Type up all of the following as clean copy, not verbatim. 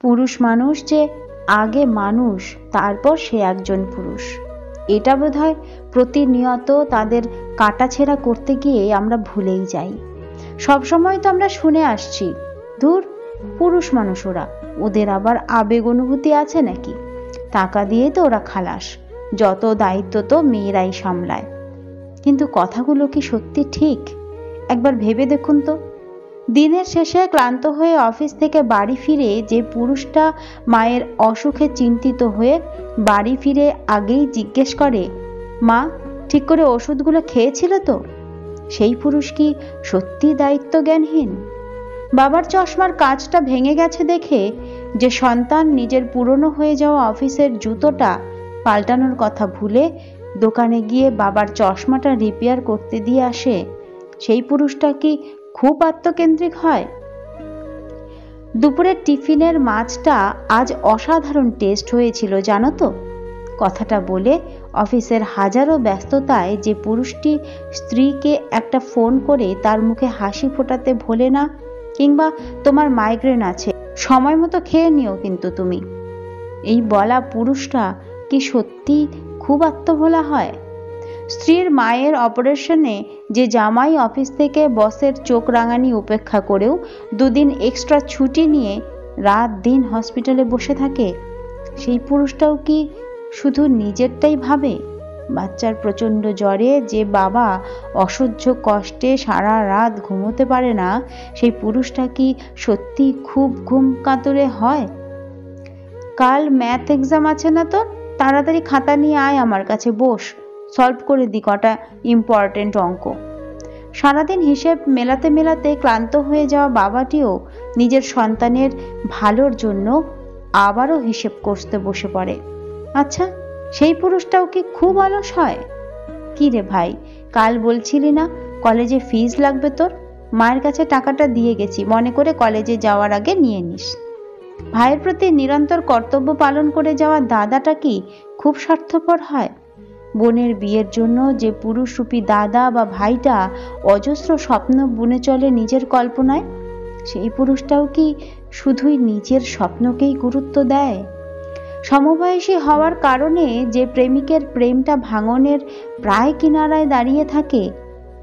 পুরুষ মানুষ যে আগে মানুষ, তারপর সে একজন পুরুষ, এটা বোধহয় প্রতিনিয়ত তাদের কাটাছেঁড়া করতে গিয়ে আমরা ভুলেই যাই। সবসময় তো আমরা শুনে আসছি, ধুর পুরুষ মানুষ ওরা, ওদের আবার আবেগ অনুভূতি আছে নাকি, টাকা দিয়ে তো ওরা খালাস, যত দায়িত্ব তো মেয়েরাই সামলায়। কিন্তু কথাগুলো কি সত্যি ঠিক? একবার ভেবে দেখুন তো। দিনের শেষে ক্লান্ত হয়ে অফিস থেকে বাড়ি ফিরে যে পুরুষটা মায়ের অসুখে চিন্তিত হয়ে বাড়ি ফিরে আগেই জিজ্ঞেস করে, মা ঠিক করে ওষুধগুলো খেয়েছিল তো, সেই পুরুষ কি সত্যি দায়িত্ব জ্ঞানহীন? বাবার চশমার কাঁচটা ভেঙে গেছে দেখে যে সন্তান নিজের পুরনো হয়ে যাওয়া অফিসের জুতোটা পাল্টানোর কথা ভুলে দোকানে গিয়ে বাবার চশমাটা রিপেয়ার করতে দিয়ে আসে, সেই পুরুষটা কি খুব আত্মকেন্দ্রিক হয়? দুপুরের টিফিনের মাছটা আজ অসাধারণ টেস্ট হয়েছিল জানো তো, কথাটা বলে অফিসের হাজারো ব্যস্ততায় যে পুরুষটি স্ত্রীকে একটা ফোন করে তার মুখে হাসি ফোটাতে ভোলে না, কিংবা তোমার মাইগ্রেন আছে সময় মতো খেয়ে নিও কিন্তু তুমি, এই বলা পুরুষটা কি সত্যি খুব আত্মভোলা হয়? স্ত্রীর মায়ের অপারেশনে যে জামাই অফিস থেকে বসের চোখ রাঙানি উপেক্ষা করেও দুদিন এক্সট্রা ছুটি নিয়ে রাত দিন হসপিটালে বসে থাকে, সেই পুরুষটাও কি শুধু নিজেরটাই ভাবে? বাচ্চার প্রচণ্ড জ্বরে যে বাবা অসহ্য কষ্টে সারা রাত ঘুমোতে পারে না, সেই পুরুষটা কি সত্যি খুব ঘুম কাতুরে হয়? কাল ম্যাথ এক্সাম আছে না তোর, তাড়াতাড়ি খাতা নিয়ে আয় আমার কাছে, বস, সলভ করে দি কটা ইম্পর্টেন্ট অঙ্ক। সারাদিন হিসেব মেলাতে মেলাতে ক্লান্ত হয়ে যাওয়া বাবাটিও নিজের সন্তানের ভালোর জন্য আবারও হিসেব করতে বসে পড়ে। আচ্ছা, সেই পুরুষটাও কি খুব অলস হয়? কি রে ভাই, কাল বলছিলি না কলেজে ফিজ লাগবে তোর, মায়ের কাছে টাকাটা দিয়ে গেছি, মনে করে কলেজে যাওয়ার আগে নিয়ে নিস। ভাইয়ের প্রতি নিরন্তর কর্তব্য পালন করে যাওয়া দাদাটা কি খুব স্বার্থপর হয়? বোনের বিয়ের জন্য যে পুরুষরূপী দাদা বা ভাইটা অজস্র স্বপ্ন বুনে চলে নিজের কল্পনায়, সেই পুরুষটাও কি শুধুই নিজের স্বপ্নকেই গুরুত্ব দেয়? সমবয়সী হওয়ার কারণে যে প্রেমিকের প্রেমটা ভাঙনের প্রায় কিনারায় দাঁড়িয়ে থাকে,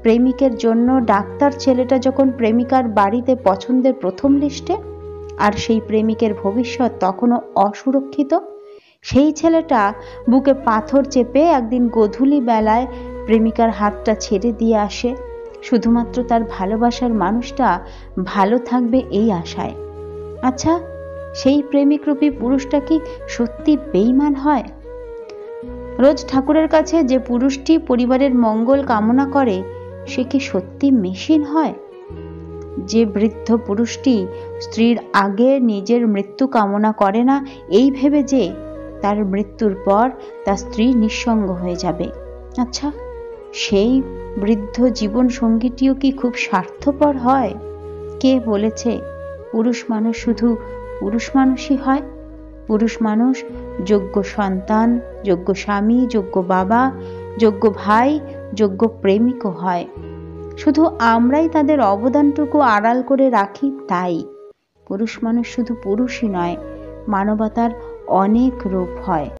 প্রেমিকের জন্য ডাক্তার ছেলেটা যখন প্রেমিকার বাড়িতে পছন্দের প্রথম লিস্টে, আর সেই প্রেমিকের ভবিষ্যৎ তখনও অসুরক্ষিত, সেই ছেলেটা বুকে পাথর চেপে একদিন গোধূলি বেলায় প্রেমিকার হাতটা ছেড়ে দিয়ে আসে, শুধুমাত্র তার ভালোবাসার মানুষটা ভালো থাকবে এই আশায়। আচ্ছা, সেই প্রেমিকরূপী পুরুষটা কি সত্যি বেঈমান হয়? রোজ ঠাকুরের কাছে যে পুরুষটি পরিবারের মঙ্গল কামনা করে, সে কি সত্যি মেশিন হয়? যে বৃদ্ধ পুরুষটি স্ত্রীর আগে নিজের মৃত্যু কামনা করে না এই ভেবে যে তার মৃত্যুর পর তার স্ত্রী নিঃসঙ্গ হয়ে যাবে, আচ্ছা সেই বৃদ্ধ জীবন সঙ্গীটিও কি খুব স্বার্থপর হয়? কে বলেছে পুরুষ মানুষ শুধু পুরুষ মানুষই হয়? পুরুষ মানুষ যোগ্য সন্তান, যোগ্য স্বামী, যোগ্য বাবা, যোগ্য ভাই, যোগ্য প্রেমিকও হয়। শুধু আমরাই তাদের অবদানটুকু আড়াল করে রাখি তাই। পুরুষ মানুষ শুধু পুরুষই নয়, মানবতার অনেক রূপ হয়।